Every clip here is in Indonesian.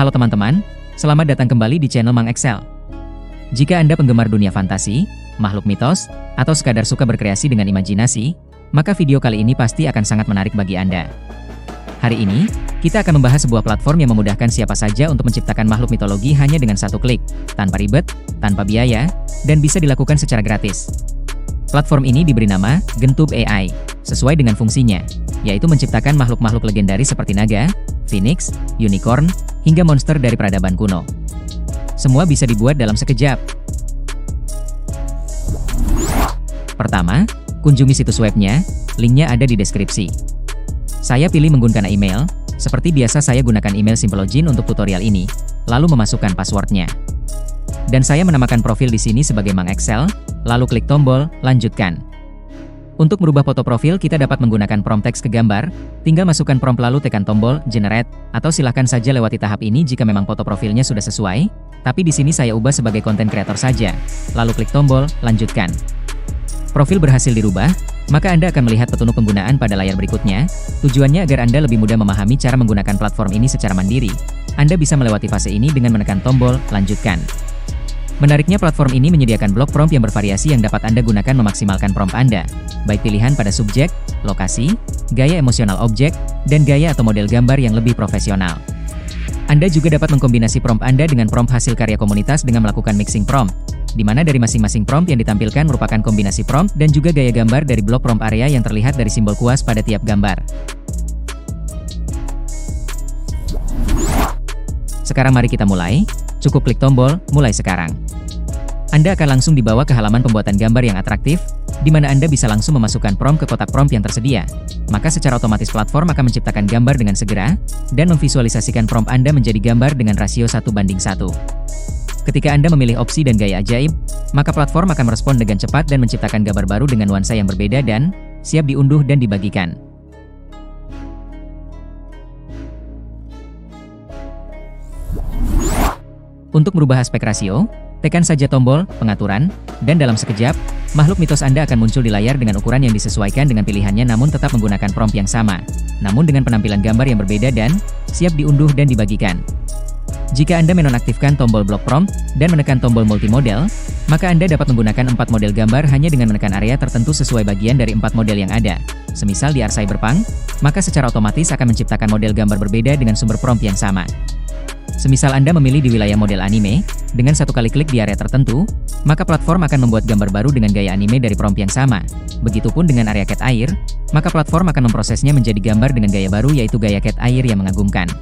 Halo teman-teman, selamat datang kembali di channel Mang Excel. Jika Anda penggemar dunia fantasi, makhluk mitos, atau sekadar suka berkreasi dengan imajinasi, maka video kali ini pasti akan sangat menarik bagi Anda. Hari ini, kita akan membahas sebuah platform yang memudahkan siapa saja untuk menciptakan makhluk mitologi hanya dengan satu klik, tanpa ribet, tanpa biaya, dan bisa dilakukan secara gratis. Platform ini diberi nama Gentube AI, sesuai dengan fungsinya, yaitu menciptakan makhluk-makhluk legendaris seperti naga, phoenix, unicorn, hingga monster dari peradaban kuno. Semua bisa dibuat dalam sekejap. Pertama, kunjungi situs webnya, linknya ada di deskripsi. Saya pilih menggunakan email, seperti biasa saya gunakan email SimpleLogin untuk tutorial ini, lalu memasukkan passwordnya. Dan saya menamakan profil di sini sebagai Mang Excel, lalu klik tombol lanjutkan. Untuk merubah foto profil kita dapat menggunakan prompt teks ke gambar, tinggal masukkan prompt lalu tekan tombol generate, atau silahkan saja lewati tahap ini jika memang foto profilnya sudah sesuai, tapi di sini saya ubah sebagai content creator saja, lalu klik tombol lanjutkan. Profil berhasil dirubah, maka Anda akan melihat petunjuk penggunaan pada layar berikutnya. Tujuannya agar Anda lebih mudah memahami cara menggunakan platform ini secara mandiri. Anda bisa melewati fase ini dengan menekan tombol lanjutkan. Menariknya platform ini menyediakan blok prompt yang bervariasi yang dapat Anda gunakan memaksimalkan prompt Anda, baik pilihan pada subjek, lokasi, gaya emosional objek, dan gaya atau model gambar yang lebih profesional. Anda juga dapat mengkombinasi prompt Anda dengan prompt hasil karya komunitas dengan melakukan mixing prompt, di mana dari masing-masing prompt yang ditampilkan merupakan kombinasi prompt dan juga gaya gambar dari blok prompt area yang terlihat dari simbol kuas pada tiap gambar. Sekarang mari kita mulai. Cukup klik tombol mulai sekarang. Anda akan langsung dibawa ke halaman pembuatan gambar yang atraktif, di mana Anda bisa langsung memasukkan prompt ke kotak prompt yang tersedia. Maka secara otomatis platform akan menciptakan gambar dengan segera, dan memvisualisasikan prompt Anda menjadi gambar dengan rasio 1:1. Ketika Anda memilih opsi dan gaya ajaib, maka platform akan merespon dengan cepat dan menciptakan gambar baru dengan nuansa yang berbeda dan siap diunduh dan dibagikan. Untuk merubah aspek rasio, tekan saja tombol pengaturan, dan dalam sekejap, makhluk mitos Anda akan muncul di layar dengan ukuran yang disesuaikan dengan pilihannya namun tetap menggunakan prompt yang sama, namun dengan penampilan gambar yang berbeda dan siap diunduh dan dibagikan. Jika Anda menonaktifkan tombol blok prompt dan menekan tombol multimodel, maka Anda dapat menggunakan 4 model gambar hanya dengan menekan area tertentu sesuai bagian dari 4 model yang ada. Semisal di art Cyberpunk, maka secara otomatis akan menciptakan model gambar berbeda dengan sumber prompt yang sama. Semisal Anda memilih di wilayah model anime, dengan satu kali klik di area tertentu, maka platform akan membuat gambar baru dengan gaya anime dari prompt yang sama. Begitupun dengan area cat air, maka platform akan memprosesnya menjadi gambar dengan gaya baru yaitu gaya cat air yang mengagumkan.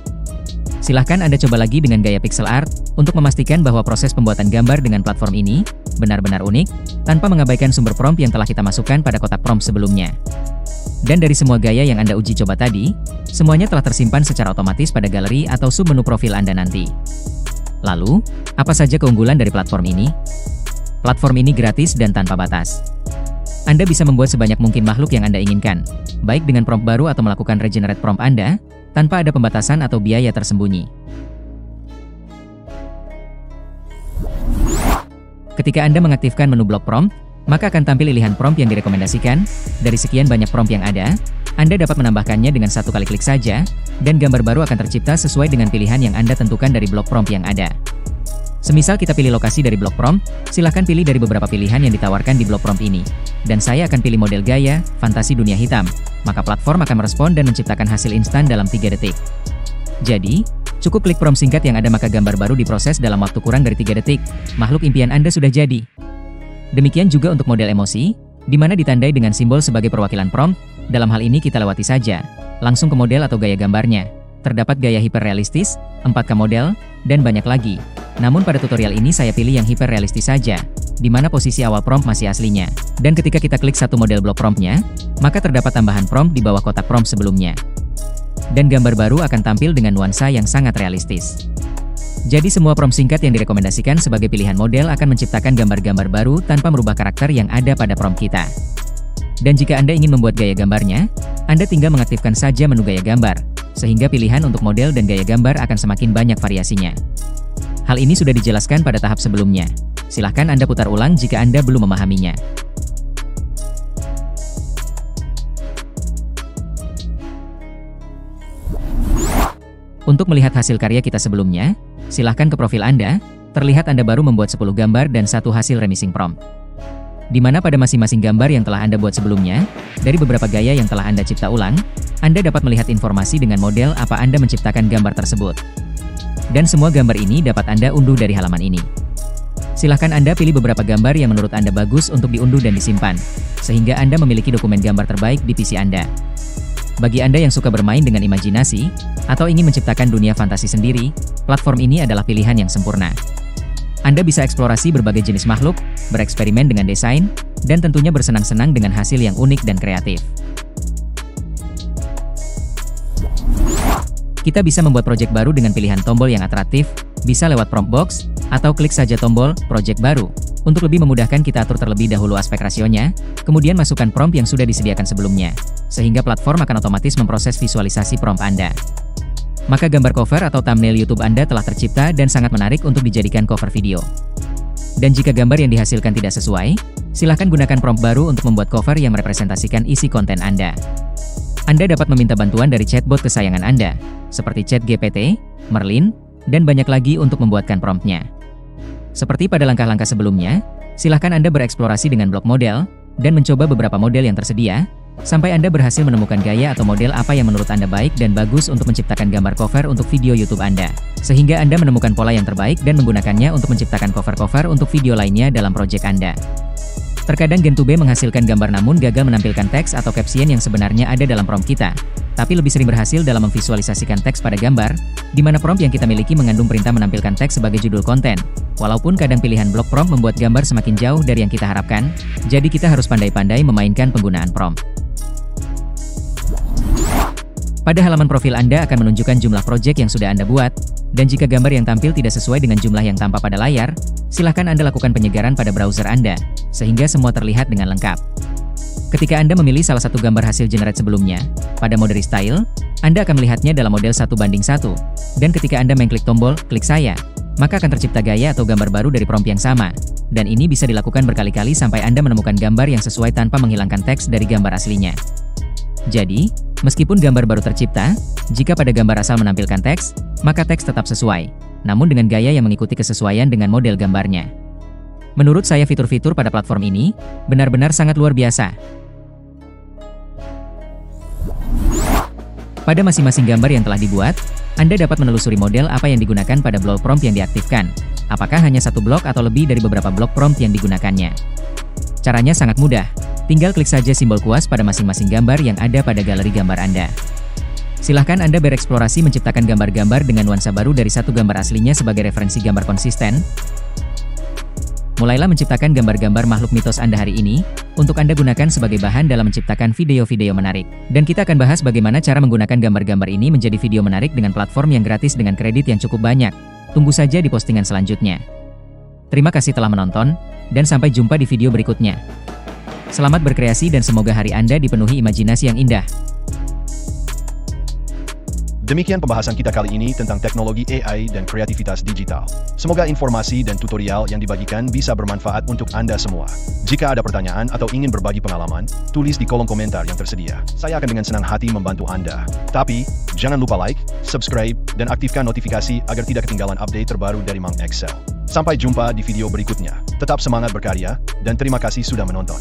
Silahkan Anda coba lagi dengan gaya pixel art, untuk memastikan bahwa proses pembuatan gambar dengan platform ini benar-benar unik, tanpa mengabaikan sumber prompt yang telah kita masukkan pada kotak prompt sebelumnya. Dan dari semua gaya yang Anda uji coba tadi, semuanya telah tersimpan secara otomatis pada galeri atau submenu profil Anda nanti. Lalu, apa saja keunggulan dari platform ini? Platform ini gratis dan tanpa batas. Anda bisa membuat sebanyak mungkin makhluk yang Anda inginkan, baik dengan prompt baru atau melakukan regenerate prompt Anda, tanpa ada pembatasan atau biaya tersembunyi. Ketika Anda mengaktifkan menu blok prompt, maka akan tampil pilihan prompt yang direkomendasikan. Dari sekian banyak prompt yang ada, Anda dapat menambahkannya dengan satu kali klik saja, dan gambar baru akan tercipta sesuai dengan pilihan yang Anda tentukan dari blok prompt yang ada. Semisal kita pilih lokasi dari blok prompt, silahkan pilih dari beberapa pilihan yang ditawarkan di blok prompt ini. Dan saya akan pilih model gaya, fantasi dunia hitam, maka platform akan merespon dan menciptakan hasil instan dalam 3 detik. Jadi, cukup klik prompt singkat yang ada maka gambar baru diproses dalam waktu kurang dari 3 detik. Makhluk impian Anda sudah jadi. Demikian juga untuk model emosi, di mana ditandai dengan simbol sebagai perwakilan prompt. Dalam hal ini kita lewati saja, langsung ke model atau gaya gambarnya. Terdapat gaya hiperrealistis, 4K model, dan banyak lagi. Namun pada tutorial ini saya pilih yang hiperrealistis saja, di mana posisi awal prompt masih aslinya. Dan ketika kita klik satu model blok promptnya, maka terdapat tambahan prompt di bawah kotak prompt sebelumnya. Dan gambar baru akan tampil dengan nuansa yang sangat realistis. Jadi semua prompt singkat yang direkomendasikan sebagai pilihan model akan menciptakan gambar-gambar baru tanpa merubah karakter yang ada pada prompt kita. Dan jika Anda ingin membuat gaya gambarnya, Anda tinggal mengaktifkan saja menu gaya gambar, sehingga pilihan untuk model dan gaya gambar akan semakin banyak variasinya. Hal ini sudah dijelaskan pada tahap sebelumnya. Silahkan Anda putar ulang jika Anda belum memahaminya. Untuk melihat hasil karya kita sebelumnya, silahkan ke profil Anda, terlihat Anda baru membuat 10 gambar dan satu hasil remising prompt. Di mana pada masing-masing gambar yang telah Anda buat sebelumnya, dari beberapa gaya yang telah Anda cipta ulang, Anda dapat melihat informasi dengan model apa Anda menciptakan gambar tersebut. Dan semua gambar ini dapat Anda unduh dari halaman ini. Silahkan Anda pilih beberapa gambar yang menurut Anda bagus untuk diunduh dan disimpan, sehingga Anda memiliki dokumen gambar terbaik di PC Anda. Bagi Anda yang suka bermain dengan imajinasi, atau ingin menciptakan dunia fantasi sendiri, platform ini adalah pilihan yang sempurna. Anda bisa eksplorasi berbagai jenis makhluk, bereksperimen dengan desain, dan tentunya bersenang-senang dengan hasil yang unik dan kreatif. Kita bisa membuat proyek baru dengan pilihan tombol yang atraktif, bisa lewat prompt box, atau klik saja tombol "Proyek Baru". Untuk lebih memudahkan, kita atur terlebih dahulu aspek rasionya, kemudian masukkan prompt yang sudah disediakan sebelumnya, sehingga platform akan otomatis memproses visualisasi prompt Anda. Maka gambar cover atau thumbnail YouTube Anda telah tercipta dan sangat menarik untuk dijadikan cover video. Dan jika gambar yang dihasilkan tidak sesuai, silahkan gunakan prompt baru untuk membuat cover yang merepresentasikan isi konten Anda. Anda dapat meminta bantuan dari chatbot kesayangan Anda, seperti ChatGPT, Merlin, dan banyak lagi untuk membuatkan promptnya. Seperti pada langkah-langkah sebelumnya, silahkan Anda bereksplorasi dengan blok model, dan mencoba beberapa model yang tersedia, sampai Anda berhasil menemukan gaya atau model apa yang menurut Anda baik dan bagus untuk menciptakan gambar cover untuk video YouTube Anda. Sehingga Anda menemukan pola yang terbaik dan menggunakannya untuk menciptakan cover-cover untuk video lainnya dalam proyek Anda. Terkadang Gen2B menghasilkan gambar namun gagal menampilkan teks atau caption yang sebenarnya ada dalam prompt kita, tapi lebih sering berhasil dalam memvisualisasikan teks pada gambar, di mana prompt yang kita miliki mengandung perintah menampilkan teks sebagai judul konten. Walaupun kadang pilihan blok prompt membuat gambar semakin jauh dari yang kita harapkan, jadi kita harus pandai-pandai memainkan penggunaan prompt. Pada halaman profil Anda akan menunjukkan jumlah proyek yang sudah Anda buat, dan jika gambar yang tampil tidak sesuai dengan jumlah yang tampak pada layar, silahkan Anda lakukan penyegaran pada browser Anda, sehingga semua terlihat dengan lengkap. Ketika Anda memilih salah satu gambar hasil generate sebelumnya, pada mode restyle, Anda akan melihatnya dalam model 1:1, dan ketika Anda mengklik tombol "Klik Saya", maka akan tercipta gaya atau gambar baru dari prompt yang sama, dan ini bisa dilakukan berkali-kali sampai Anda menemukan gambar yang sesuai tanpa menghilangkan teks dari gambar aslinya. Jadi, meskipun gambar baru tercipta, jika pada gambar asal menampilkan teks, maka teks tetap sesuai, namun dengan gaya yang mengikuti kesesuaian dengan model gambarnya. Menurut saya fitur-fitur pada platform ini, benar-benar sangat luar biasa. Pada masing-masing gambar yang telah dibuat, Anda dapat menelusuri model apa yang digunakan pada blok prompt yang diaktifkan. Apakah hanya satu blok atau lebih dari beberapa blok prompt yang digunakannya? Caranya sangat mudah. Tinggal klik saja simbol kuas pada masing-masing gambar yang ada pada galeri gambar Anda. Silahkan Anda bereksplorasi menciptakan gambar-gambar dengan nuansa baru dari satu gambar aslinya sebagai referensi gambar konsisten. Mulailah menciptakan gambar-gambar makhluk mitos Anda hari ini, untuk Anda gunakan sebagai bahan dalam menciptakan video-video menarik. Dan kita akan bahas bagaimana cara menggunakan gambar-gambar ini menjadi video menarik dengan platform yang gratis dengan kredit yang cukup banyak. Tunggu saja di postingan selanjutnya. Terima kasih telah menonton, dan sampai jumpa di video berikutnya. Selamat berkreasi dan semoga hari Anda dipenuhi imajinasi yang indah. Demikian pembahasan kita kali ini tentang teknologi AI dan kreativitas digital. Semoga informasi dan tutorial yang dibagikan bisa bermanfaat untuk Anda semua. Jika ada pertanyaan atau ingin berbagi pengalaman, tulis di kolom komentar yang tersedia. Saya akan dengan senang hati membantu Anda. Tapi, jangan lupa like, subscribe, dan aktifkan notifikasi agar tidak ketinggalan update terbaru dari Mang Excel. Sampai jumpa di video berikutnya. Tetap semangat berkarya, dan terima kasih sudah menonton.